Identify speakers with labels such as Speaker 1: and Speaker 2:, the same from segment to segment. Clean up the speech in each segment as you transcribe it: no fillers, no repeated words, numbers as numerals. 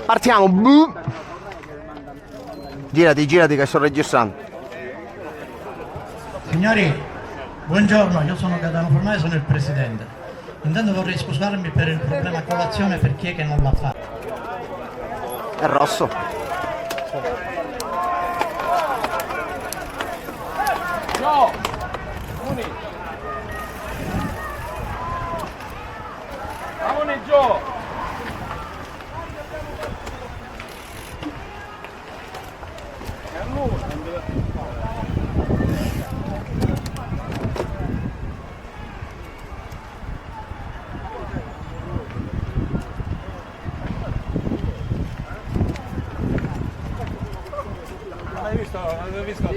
Speaker 1: Partiamo. Girati che sto registrando.
Speaker 2: Signori, buongiorno, io sono Gaetano Formale, sono il presidente. Intanto vorrei scusarmi per il problema colazione per chi è che non l'ha fatto.
Speaker 1: È rosso.
Speaker 3: No! Ramone Gio! L'avete visto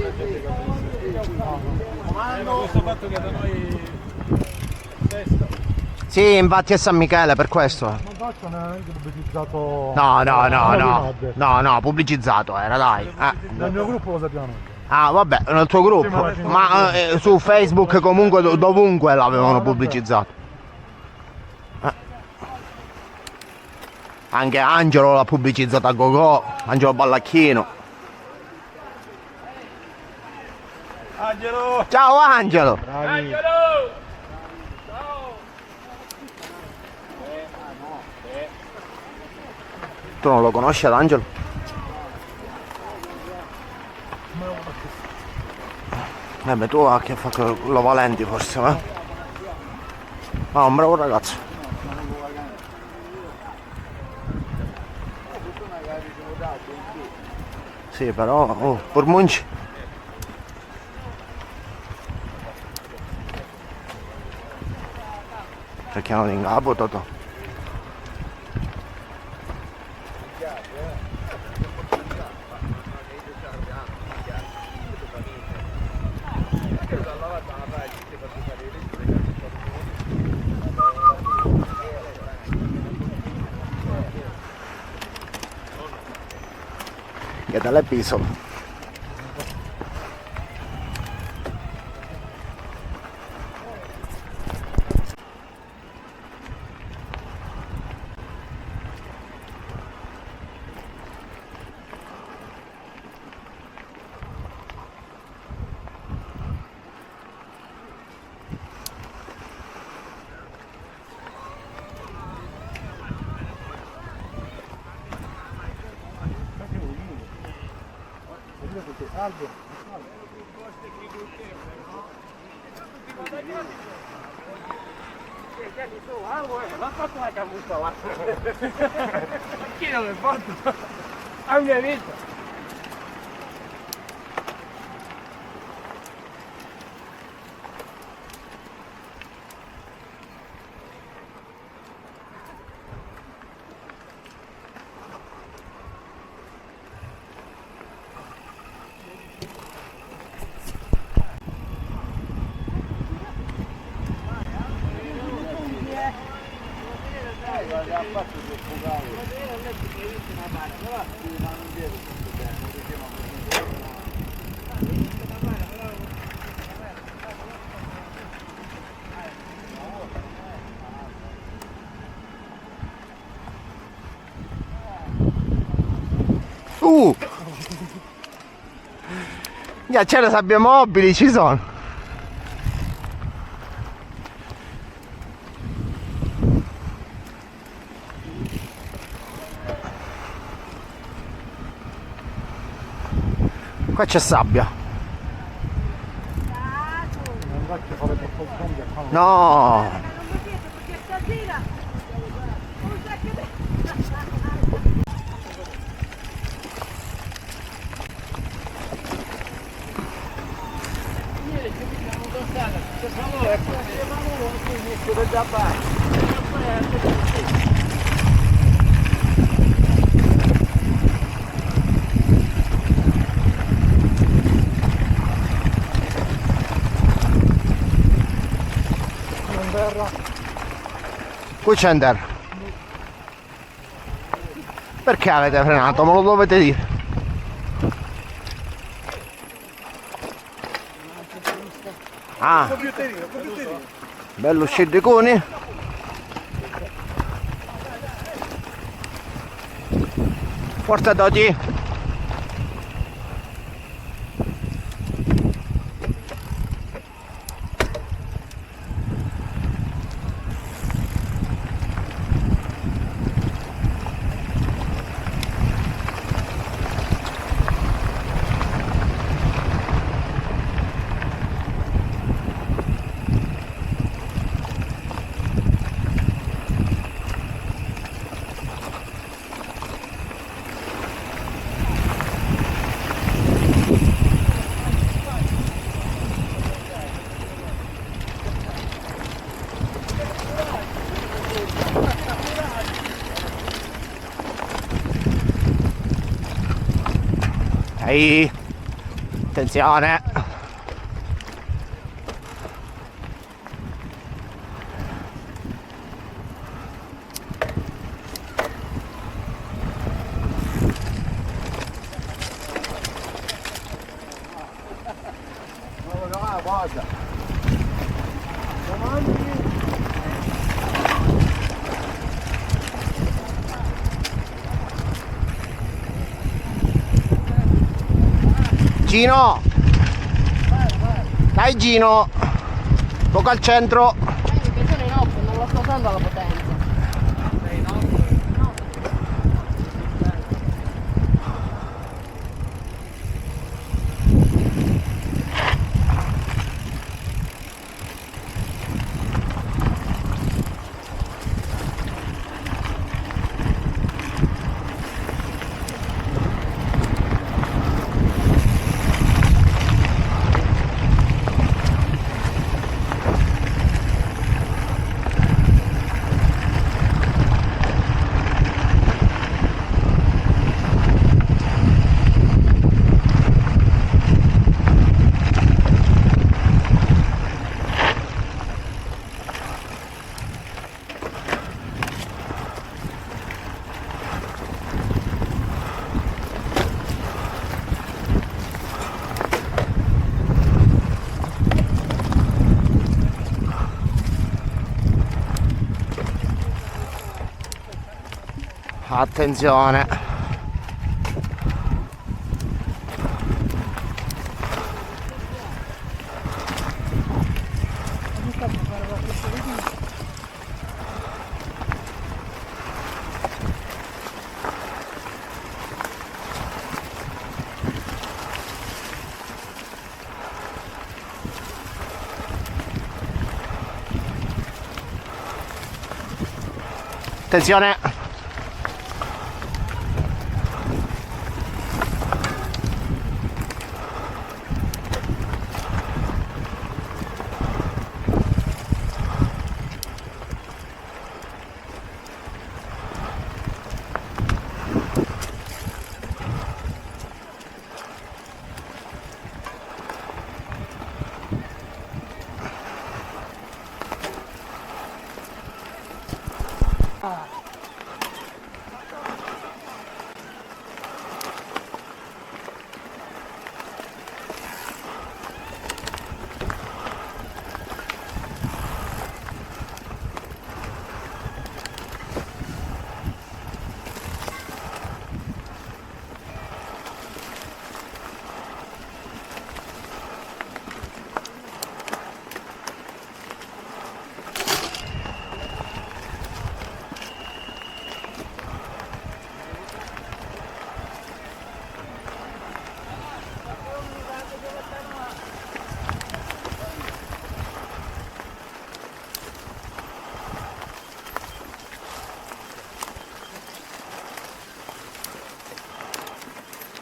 Speaker 3: questo fatto che da noi testa.
Speaker 1: Sì, infatti è San Michele, per questo.
Speaker 4: Non faccio neanche pubblicizzato.
Speaker 1: No, pubblicizzato era, dai.
Speaker 4: Nel mio gruppo lo sappiamo.
Speaker 1: Ah, vabbè, nel tuo gruppo. Ma su Facebook comunque dovunque l'avevano pubblicizzato. Anche Angelo l'ha pubblicizzato a Gogò, Angelo Ballacchino.
Speaker 3: Angelo!
Speaker 1: Ciao Angelo!
Speaker 4: Bravi.
Speaker 3: Angelo! Ciao!
Speaker 1: Tu non lo conosci ad Angelo? Beh, tu hai a che fare con lo Valenti forse, eh? Ma un bravo ragazzo. Sì, però, Pormunci. Cerchiamo di ingapo, Totò. Che dalle piso.
Speaker 4: Salvo.
Speaker 3: Ma fatto la camusta là? Chi non è fatto? A mia vita!
Speaker 1: C'è le sabbie mobili, ci sono. Qua c'è sabbia. No. Qui c'è Ender. Perché avete frenato? Me lo dovete dire. Ah, bello sciddiconi. Forza Doti. Ehi, attenzione. Gino, dai Gino, poco al centro.
Speaker 5: Perché sono in off, non lo sto usando alla potenza.
Speaker 1: Attenzione. Attenzione.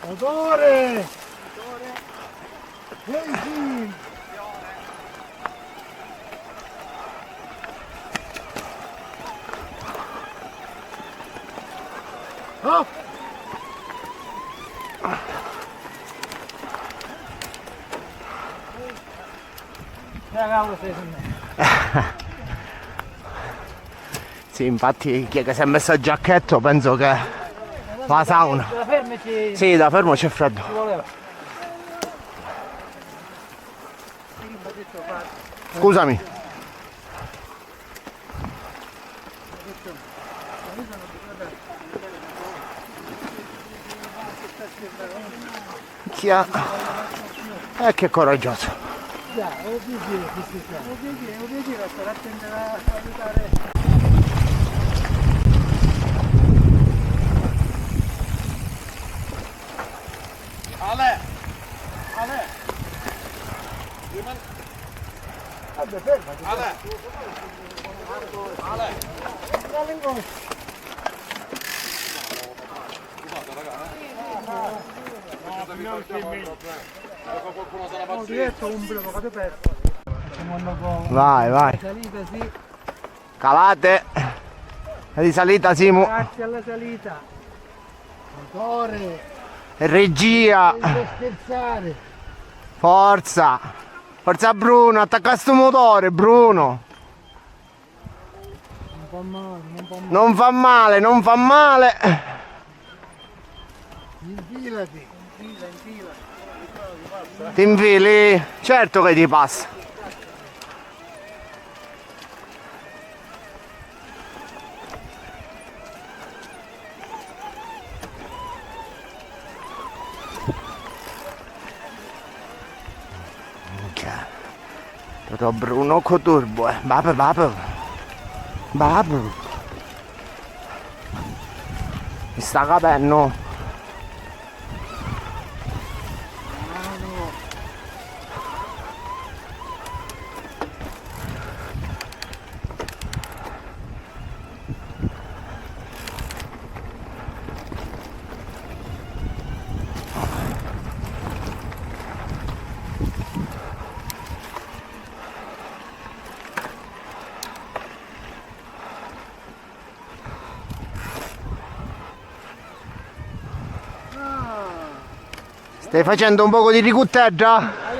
Speaker 4: Motore! Ehi sì! Oh!
Speaker 1: Sì, infatti chi è che si è messo il giacchetto penso che La sauna.
Speaker 3: Da fermi ci
Speaker 1: Sì, da fermo c'è freddo.
Speaker 3: voleva.
Speaker 1: Scusami. Chi ha... che coraggioso.
Speaker 3: Obiettivo, stare attento a aiutare. Ale! Vabbè, fermati.
Speaker 1: Vai, vai.
Speaker 3: Salita sì,
Speaker 1: Calate. Risalita Simu.
Speaker 3: grazie alla salita.
Speaker 4: Motore,
Speaker 1: Regia.
Speaker 4: non scherzare.
Speaker 1: Forza. Forza Bruno, attacca sto motore, Bruno.
Speaker 4: Non fa male, non fa male.
Speaker 1: Non fa male, non fa male.
Speaker 4: Infilati.
Speaker 1: Ti infili? Certo che ti passa. Minchia. Toto Bruno con turbo, Vabbè, vabbè. Vabbè. Mi sta capendo. Stai facendo un poco di ricutteggia?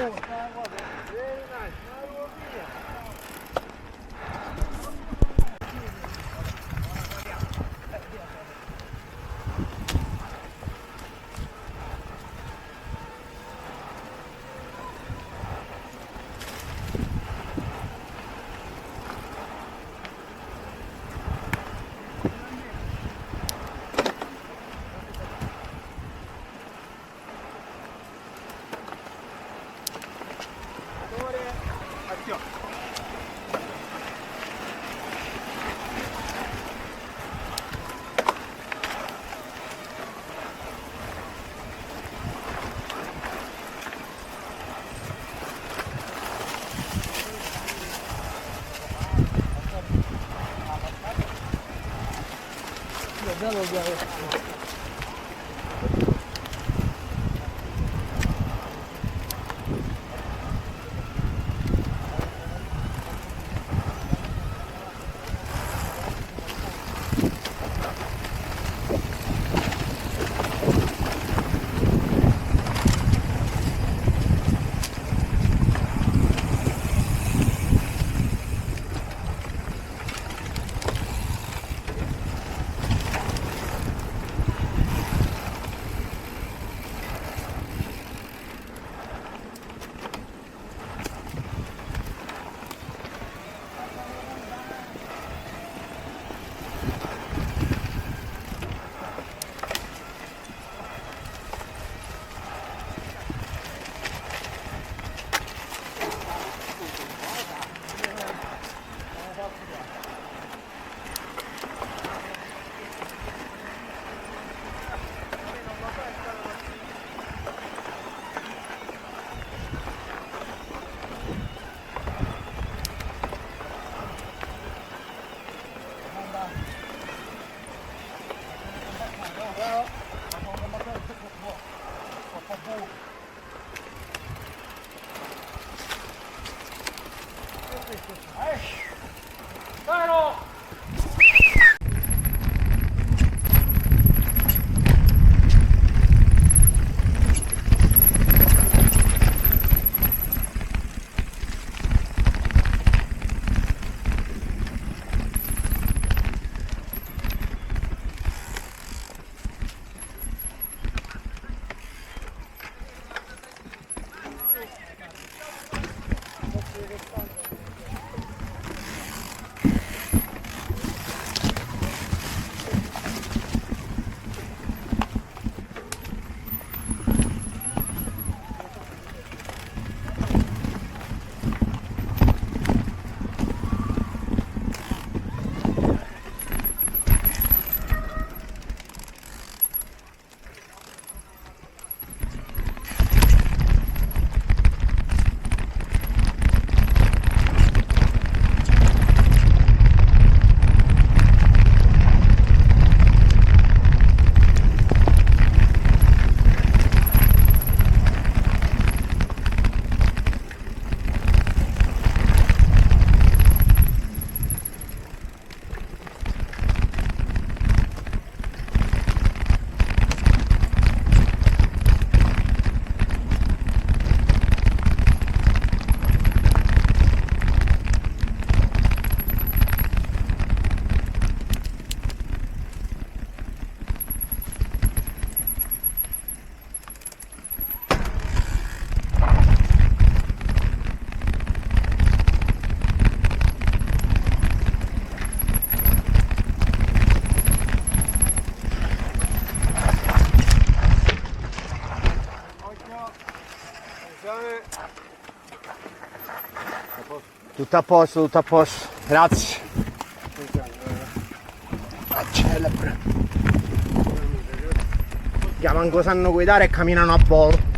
Speaker 1: Tutto a posto, tutto a posto. Grazie. A celebre. Che manco sanno guidare e camminano a volo.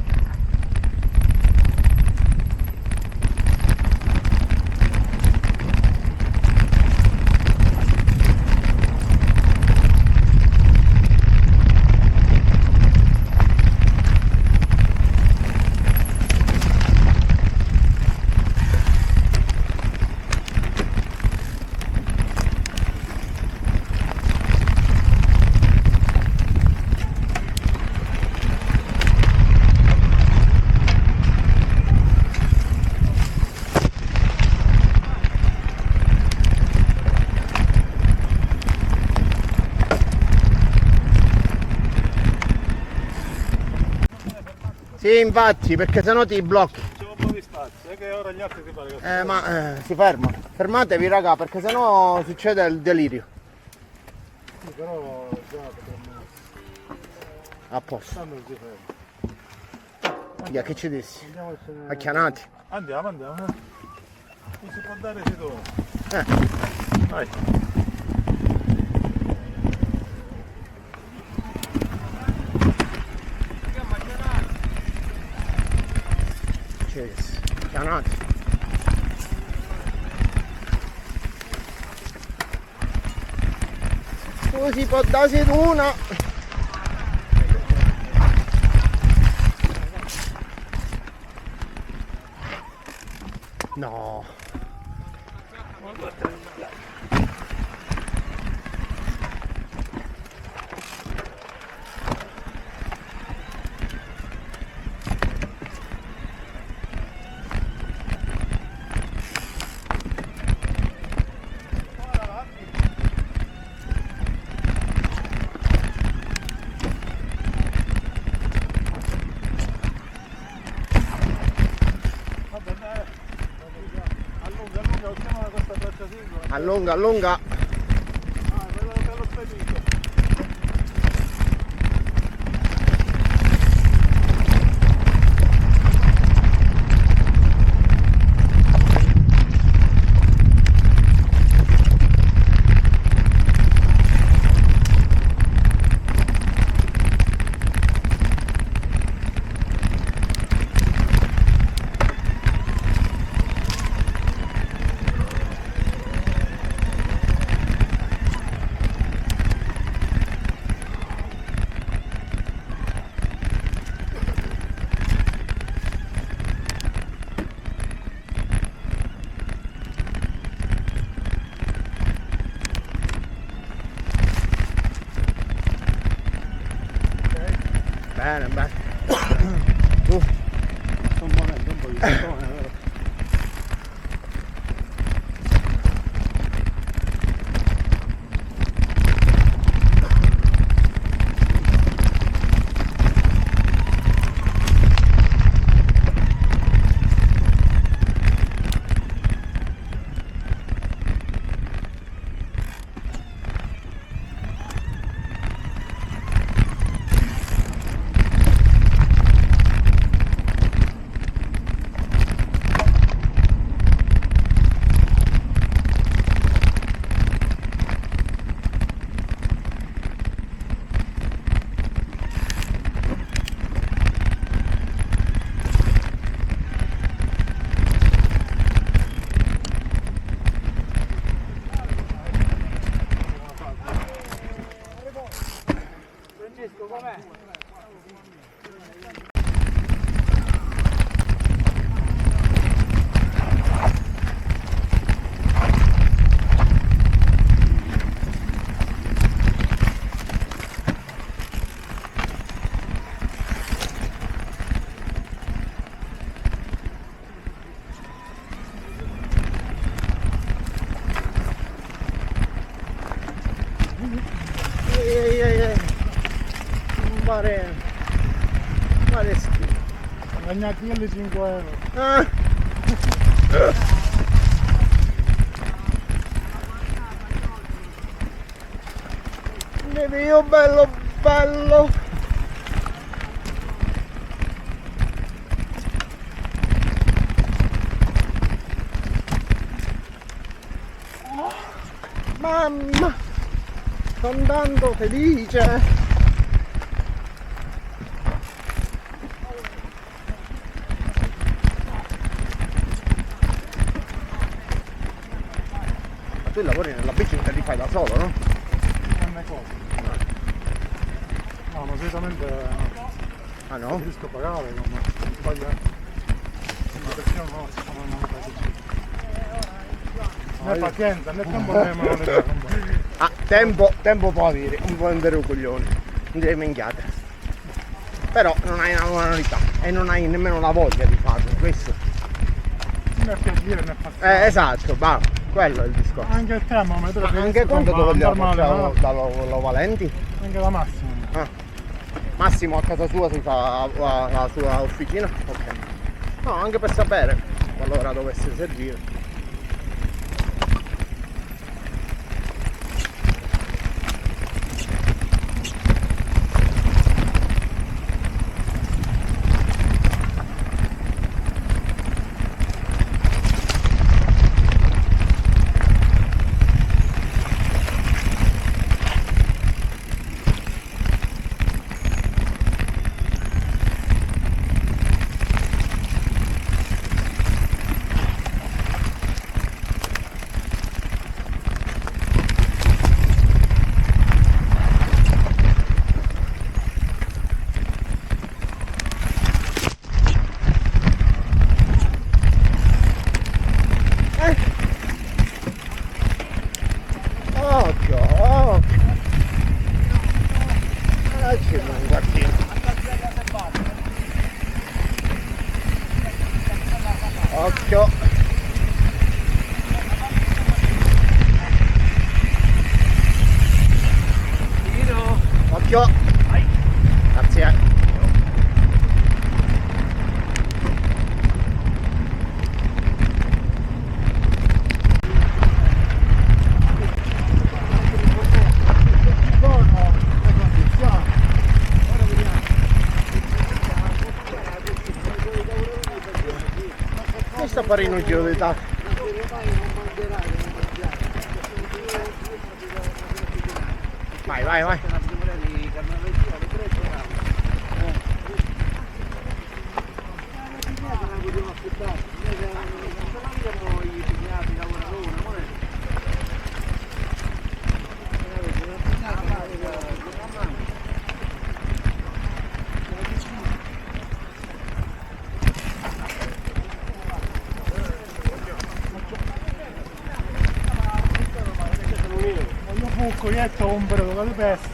Speaker 1: Sì, infatti, perché sennò ti blocchi.
Speaker 3: C'è un po' di spazio, è che ora gli altri si pare che...
Speaker 1: Ma si fermano. Fermatevi raga, perché sennò succede il delirio.
Speaker 3: Sì, però già potremmo...
Speaker 1: A posto.
Speaker 3: Stanno si ferma.
Speaker 1: Via, che ci dissi?
Speaker 3: Andiamo a essere...
Speaker 1: Acchianati.
Speaker 3: Andiamo. Non si può dare si dove. Vai.
Speaker 1: Cheers. Acchianati. Si può darsi una. No. Allunga, allunga.
Speaker 3: Ah, quello che l'ho spedito.
Speaker 1: Bene, bene.
Speaker 3: Sto morendo un po' di stagione, vero? Francesco, com'è?
Speaker 1: Mare schifo.
Speaker 3: Guadagnati quelle 5 euro.
Speaker 1: Ah. Mio bello bello. Mamma, sono tanto felice. Ma tu lavori nella bici che li fai da solo, no?
Speaker 4: Non è cosa. No, ma solitamente
Speaker 1: Ah no?
Speaker 4: preferisco pagare, non sbagliare. Ma perché no, non né pazienza, né tempo né mano né.
Speaker 1: Ah, tempo può avere, un po' andare un coglione, non delle minchiate. Però non hai una manualità e non hai nemmeno la voglia di farlo, questo.
Speaker 4: Né per dire né passare.
Speaker 1: Esatto, va, quello è il discorso.
Speaker 4: Anche il termometro.
Speaker 1: Anche quando
Speaker 4: va,
Speaker 1: vogliamo
Speaker 4: normale, no?
Speaker 1: da Valenti?
Speaker 4: Anche la massima.
Speaker 1: Ah. Massimo a casa sua si fa la sua officina? Ok. No, anche per sapere qualora dovesse servire. Occhio. Occhio. Grazie. Sta a fare in un giro di tacco. Vai, vai, vai.
Speaker 4: Coglietto ombra dove pesti.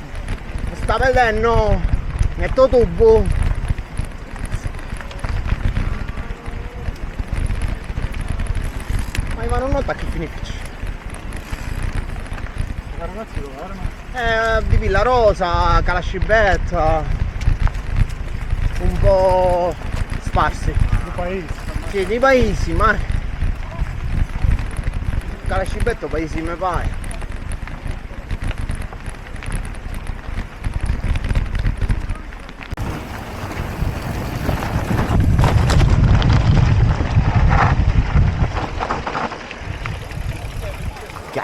Speaker 1: Sta vedendo? Metto tubo. Ma non nota che finisce.
Speaker 4: Ma ragazzi dove erano?
Speaker 1: Di Villa Rosa, Calascibetta. Un po' sparsi.
Speaker 4: Di paesi.
Speaker 1: Sì, di paesi, ma Calascibetta paesi me pare.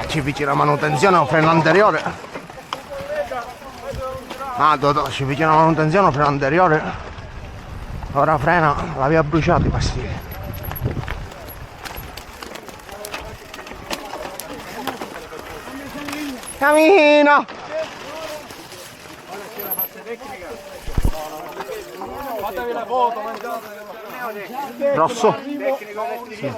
Speaker 1: Ci vicino la manutenzione o freno anteriore. Ah, ci vicino la manutenzione o freno anteriore. Ora frena, l'aveva bruciato i pastigli. Cammina!
Speaker 3: Fatevi la foto,
Speaker 1: Rosso?
Speaker 3: Sì.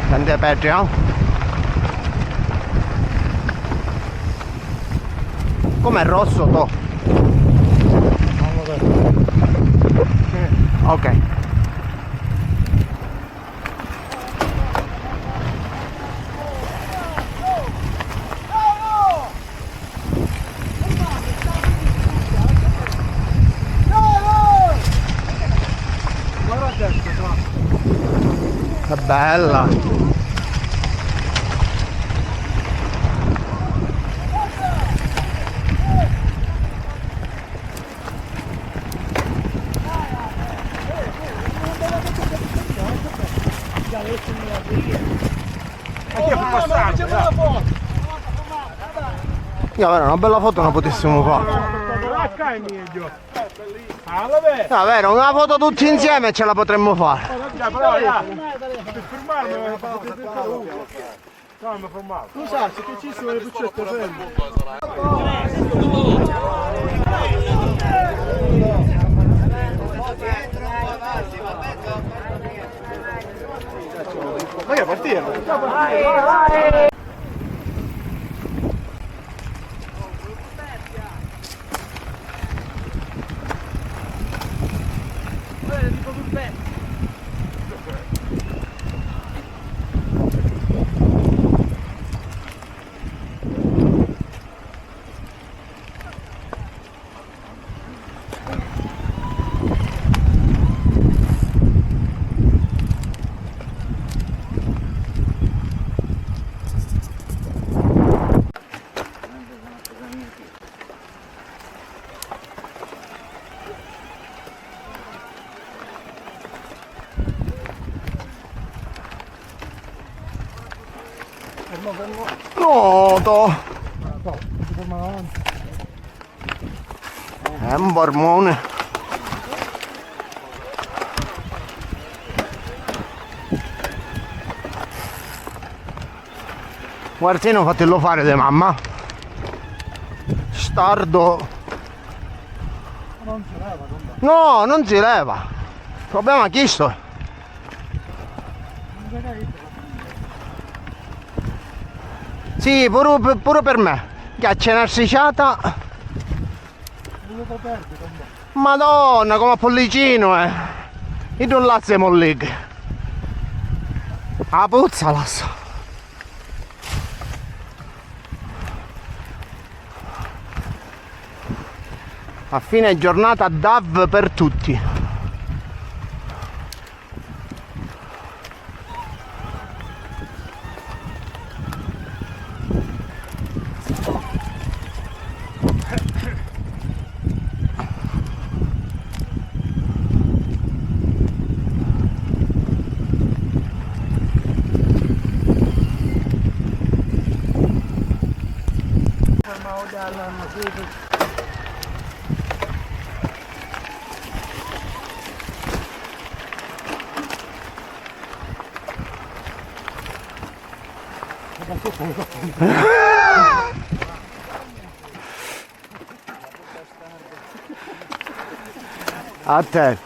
Speaker 1: Sente peggio? Com'è rosso to?
Speaker 4: Non lo vedo.
Speaker 1: Ok. Bella. Io avere una bella foto non potessimo fare. No, vero, una foto tutti insieme ce la potremmo fare.
Speaker 4: Tu sai che ci sono le buccette ferme. Ma che partire?
Speaker 1: Noto! È un bormone. Guardino, fatelo fare de mamma. Stardo.
Speaker 4: Non si leva,
Speaker 1: No, non si leva. Il problema è chi sto? Sì, pure per me. Ghiaccia una strisciata. Madonna, come a pollicino, eh. E non lazze molleghe. Ah, puzza lasso. A fine giornata DAV per tutti. A te.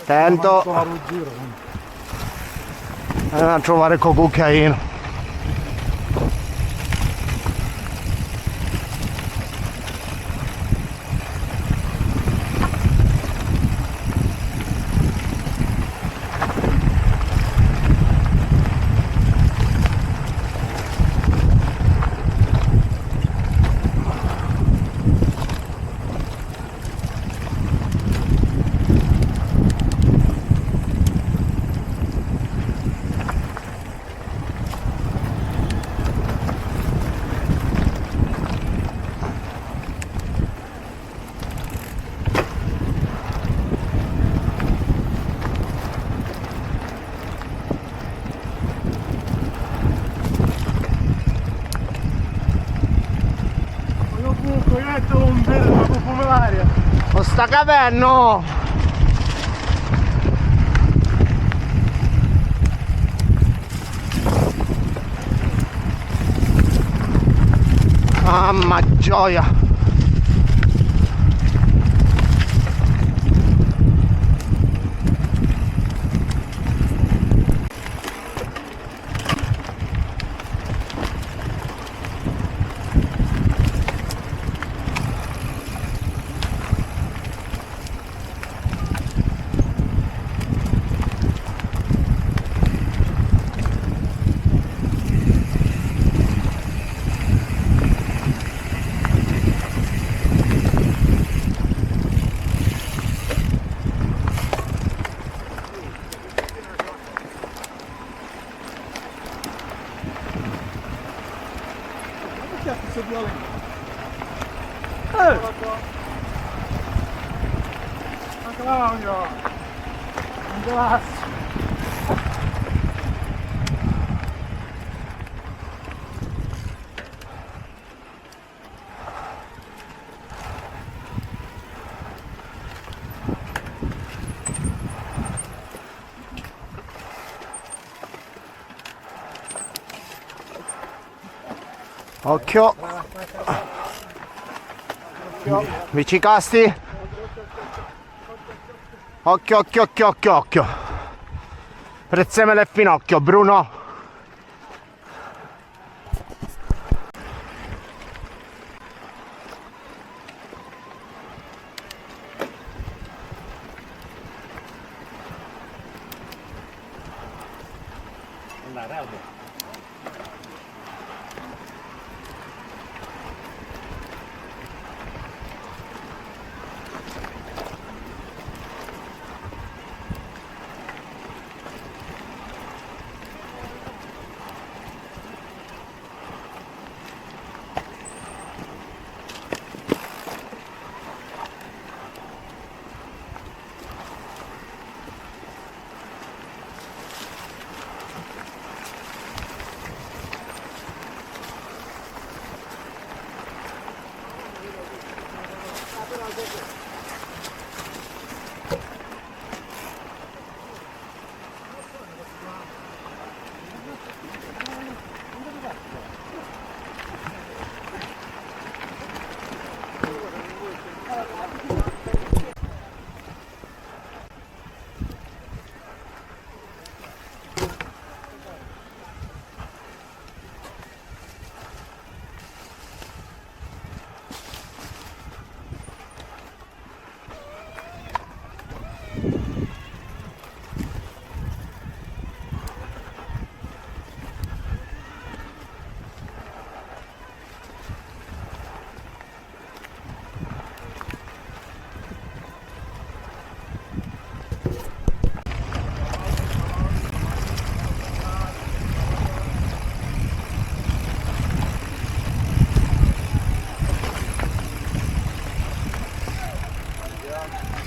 Speaker 1: Attento. A trovare con cucchiaino. Lo sta capendo! Mamma gioia!
Speaker 4: Schiaffi su violento. Ma Claudio! Un glasso!
Speaker 1: Occhio. Vicicasti. Occhio, occhio, occhio, occhio, occhio. Prezzemele il finocchio, Bruno.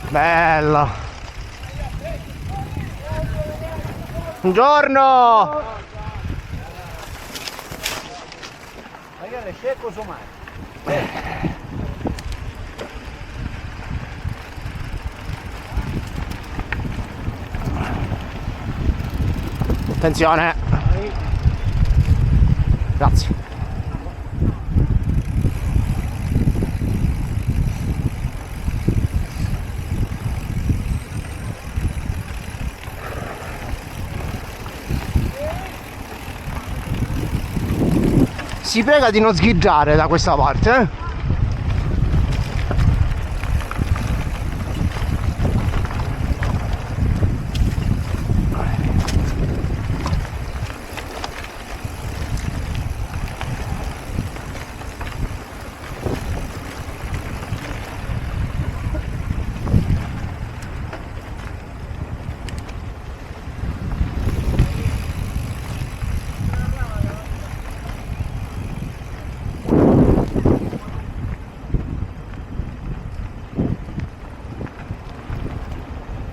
Speaker 1: Bella. Buongiorno.
Speaker 3: Ragazzi, scecco su mare.
Speaker 1: Attenzione. Grazie. Si prega di non sghiggiare da questa parte, eh?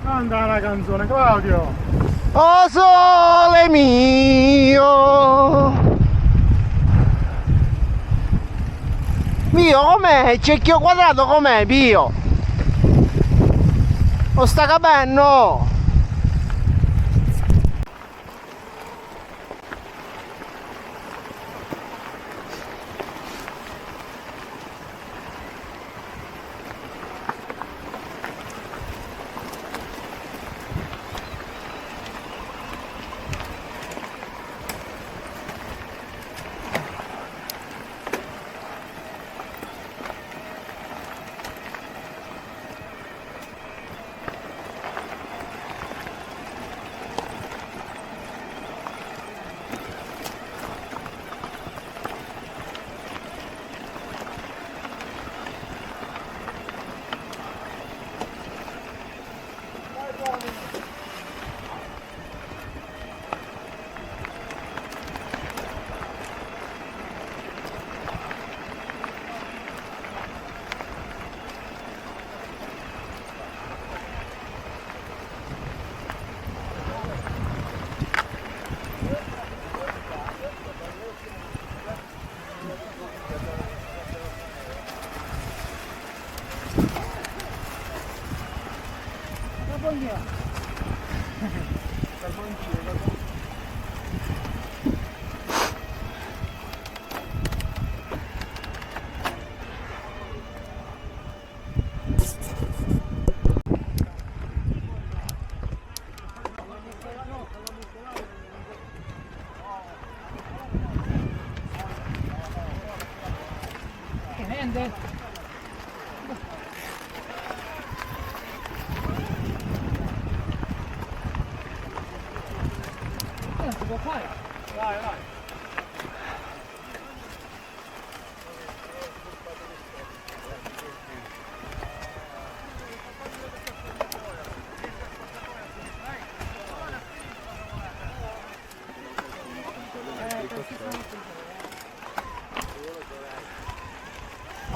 Speaker 4: Canta la canzone, Claudio!
Speaker 1: Oh sole mio, mio com'è? Cerchio quadrato com'è, Pio? Non sta capendo?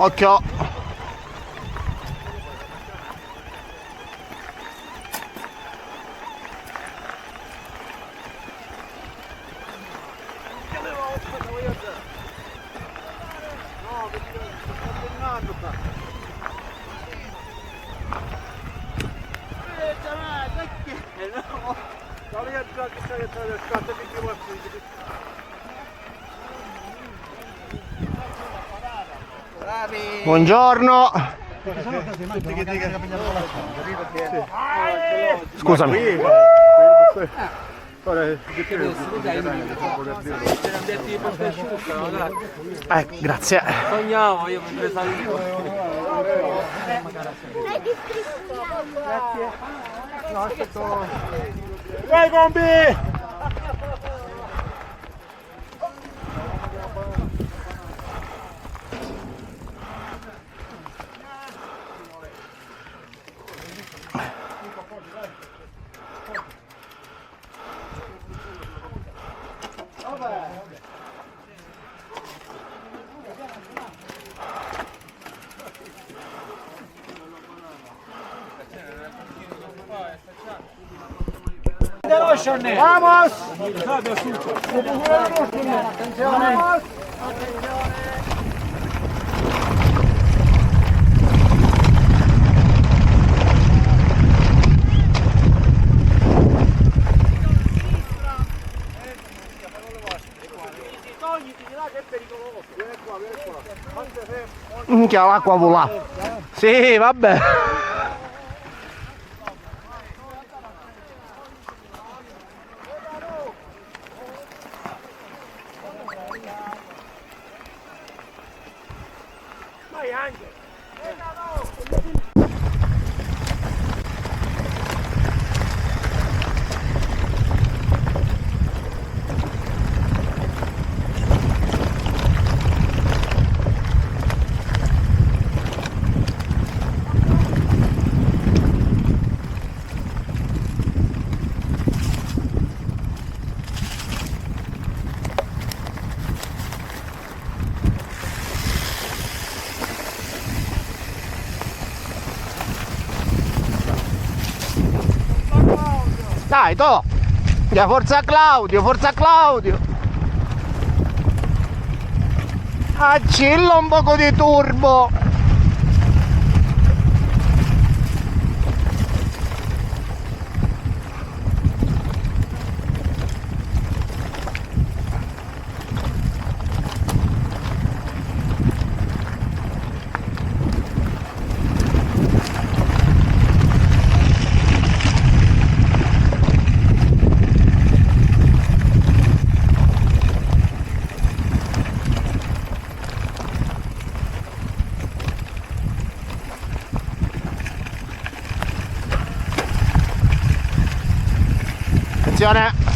Speaker 1: Occhio. Buongiorno. Scusami. Grazie.
Speaker 3: Sognavo io mentre salivo.
Speaker 1: Grazie. No, aspetto. Vai Bombi! Vamos! Attenzione! Minchia, l'acqua vola. Sì, vabbè.
Speaker 3: Vai Angelo.
Speaker 1: Dai, to! Forza Claudio, forza Claudio! Accilla un poco di turbo! Attenzione!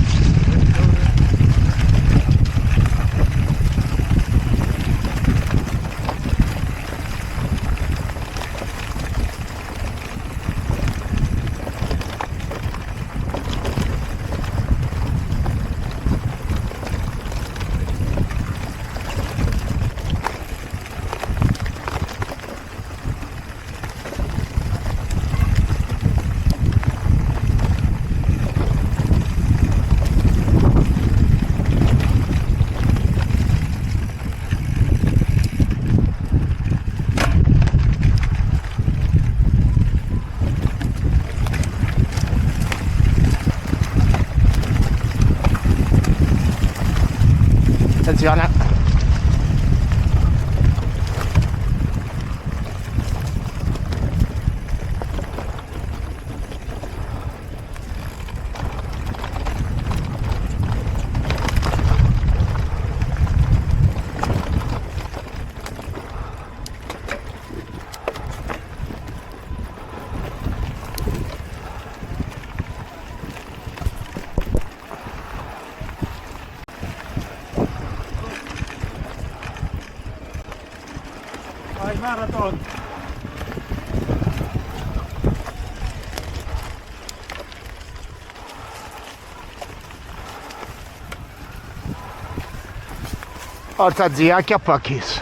Speaker 1: Attenzione.
Speaker 3: Vai marathon.
Speaker 1: Forza zia, acchiappa a kiss.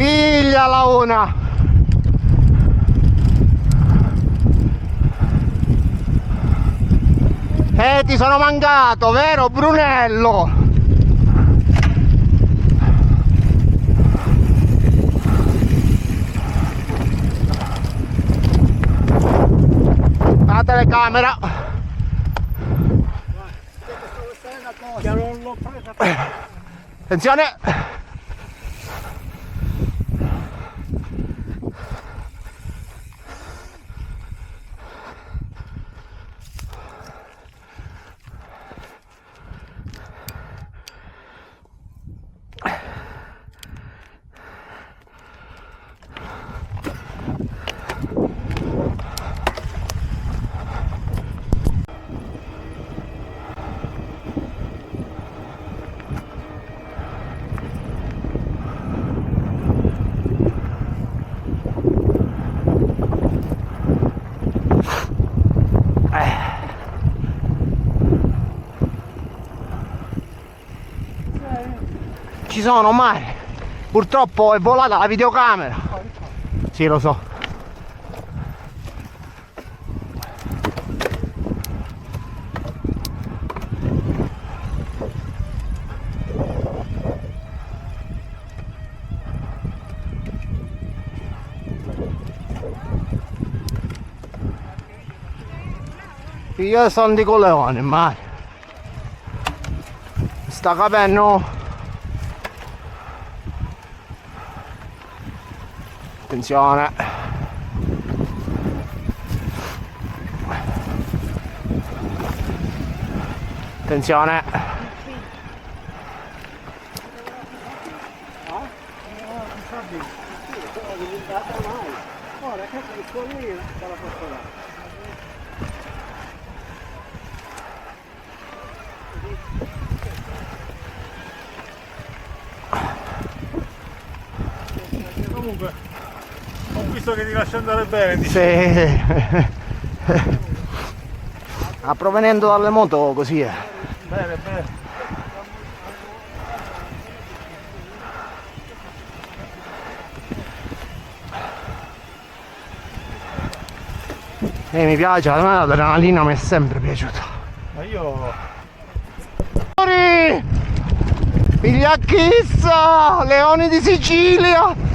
Speaker 1: Pigliala una! Ti sono mancato, vero Brunello? La telecamera. Attenzione. ci sono mai. Purtroppo è volata la videocamera. Sì, lo so. Io sono di Coleone, ma sta capendo. Attenzione. Attenzione.
Speaker 4: Comunque, ho visto che ti lascia andare bene. Dici.
Speaker 1: Sì. Ah, provenendo dalle moto così è.
Speaker 4: Bene, bene.
Speaker 1: Mi piace, a me l'adrenalina mi è sempre piaciuta.
Speaker 4: Ma io...
Speaker 1: Vigliacchizza! Leoni di Sicilia!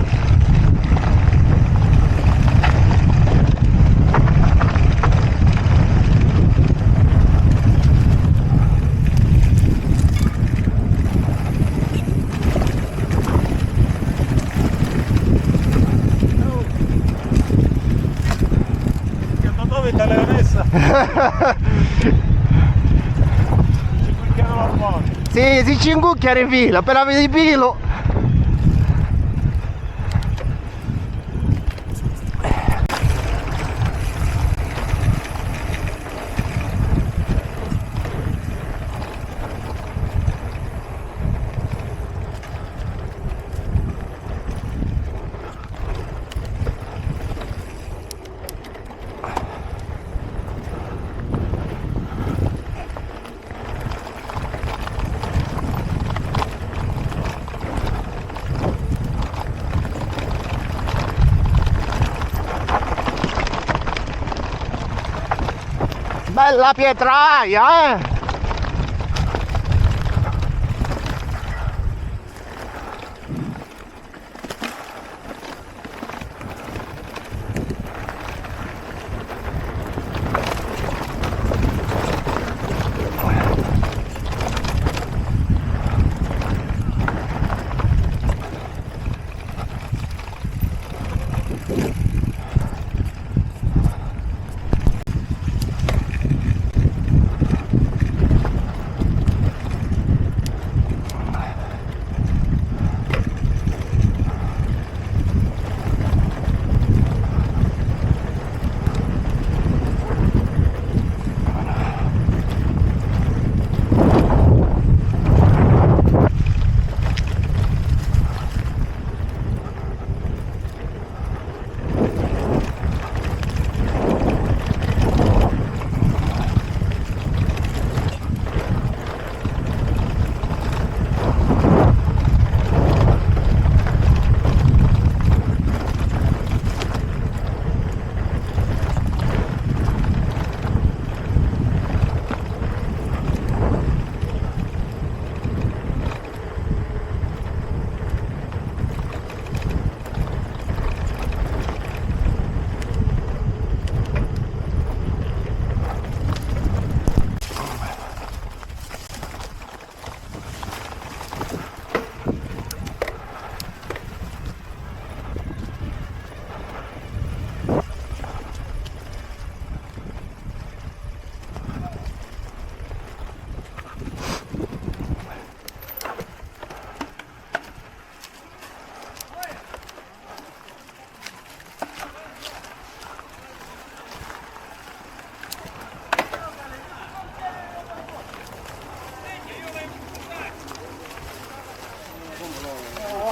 Speaker 4: Dove sta leonessa? Ci picchiano la mano.
Speaker 1: Sì, si cingucchiano in fila, appena vedi il filo. Bella pietraia, eh!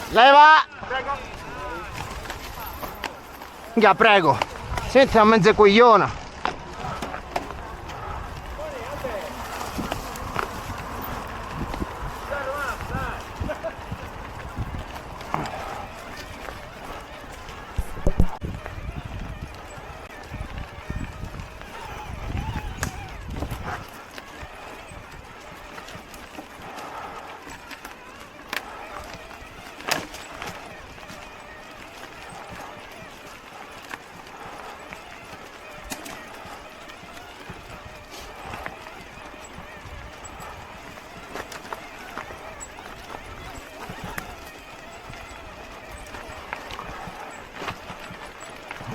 Speaker 1: Leva! Minchia, prego. Senti a mezza cogliona.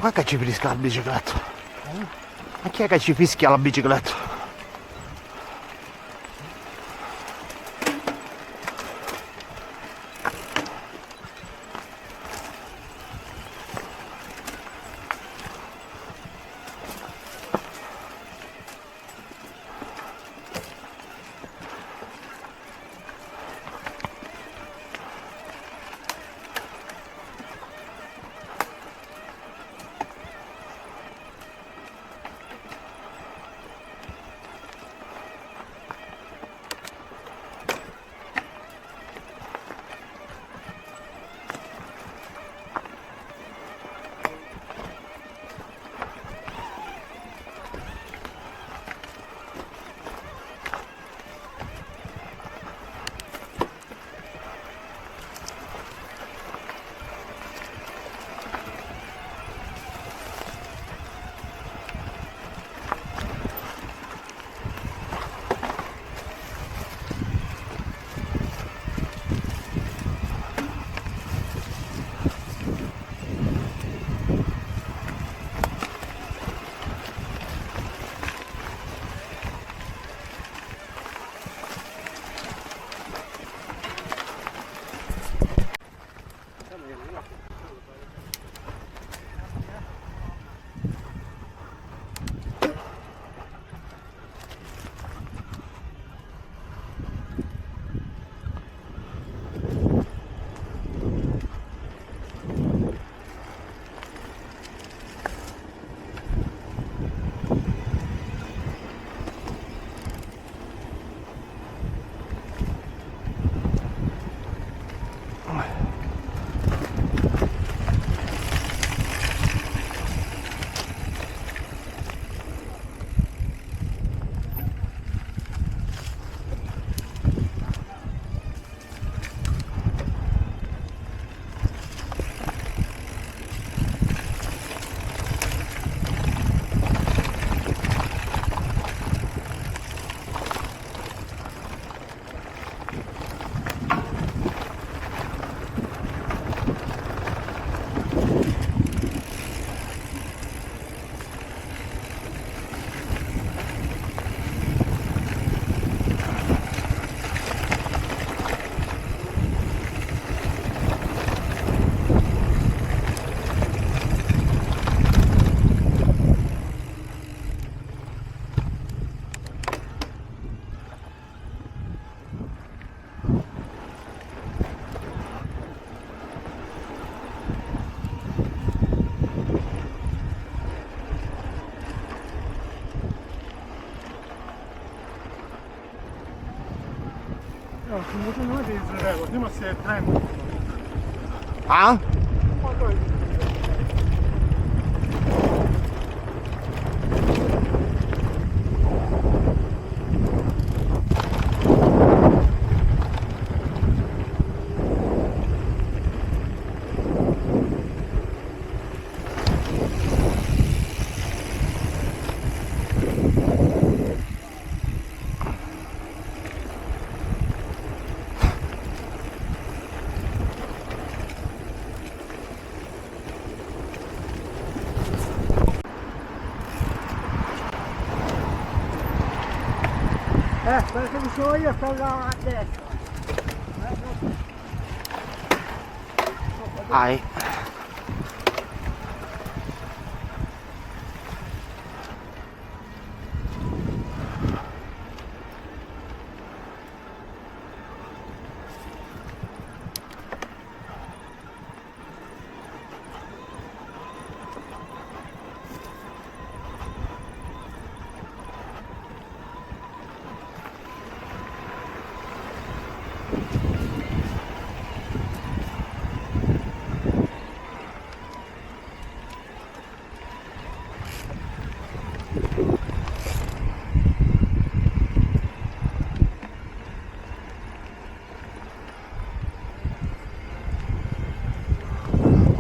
Speaker 1: Ma che ci fischia la bicicletta? Ma chi è che ci fischia la bicicletta?
Speaker 4: No, secondo me devi zerare, prima si è 30.
Speaker 1: Ah?
Speaker 3: Perché mi sono io, sto là a destra.
Speaker 1: Ai.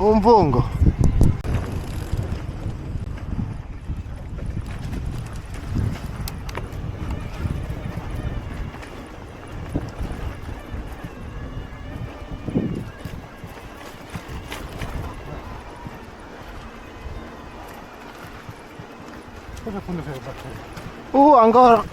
Speaker 1: Un fungo.
Speaker 4: Cosa quando sei battere?
Speaker 1: Ancora.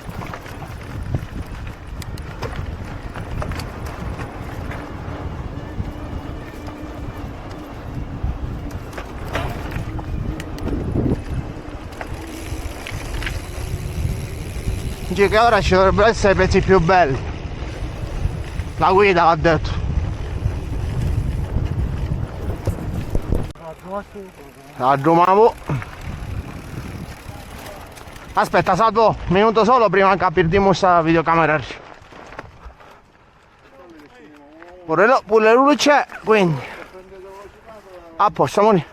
Speaker 1: Dice che ora ci dovrebbero essere i pezzi più belli. La guida l'ha detto. Aggiungavo. Aspetta, salvo un minuto solo prima che perdiamo questa videocamera. Pure lui c'è, quindi a posto, Moni.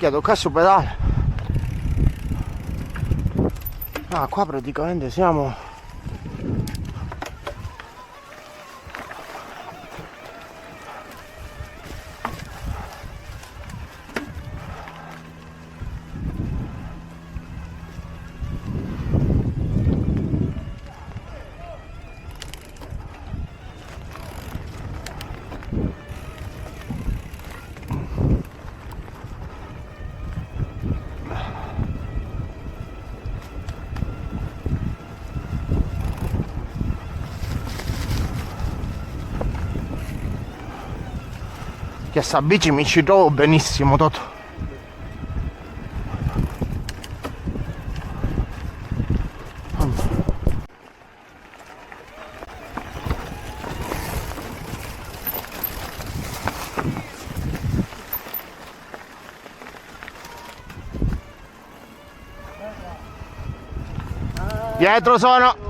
Speaker 1: Tocca su pedale. Qua praticamente siamo che sta bici mi ci trovo benissimo, Toto. Dietro sono.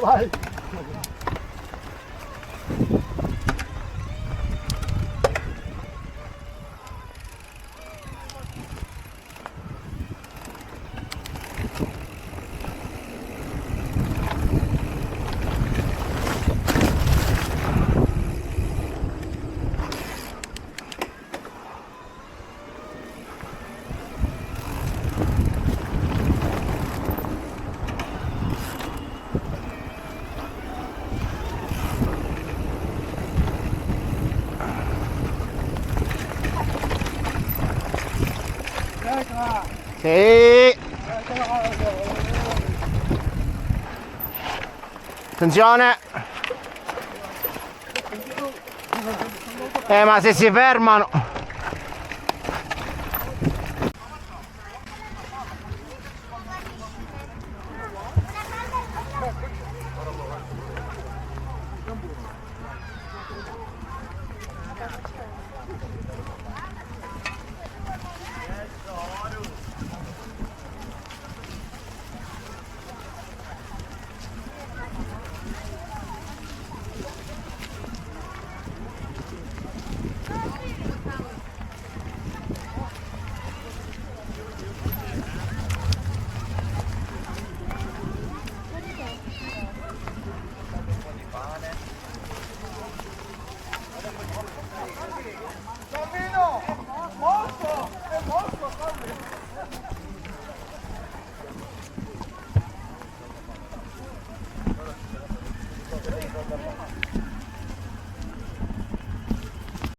Speaker 1: Vai. Sì. Attenzione. Ma se si fermano.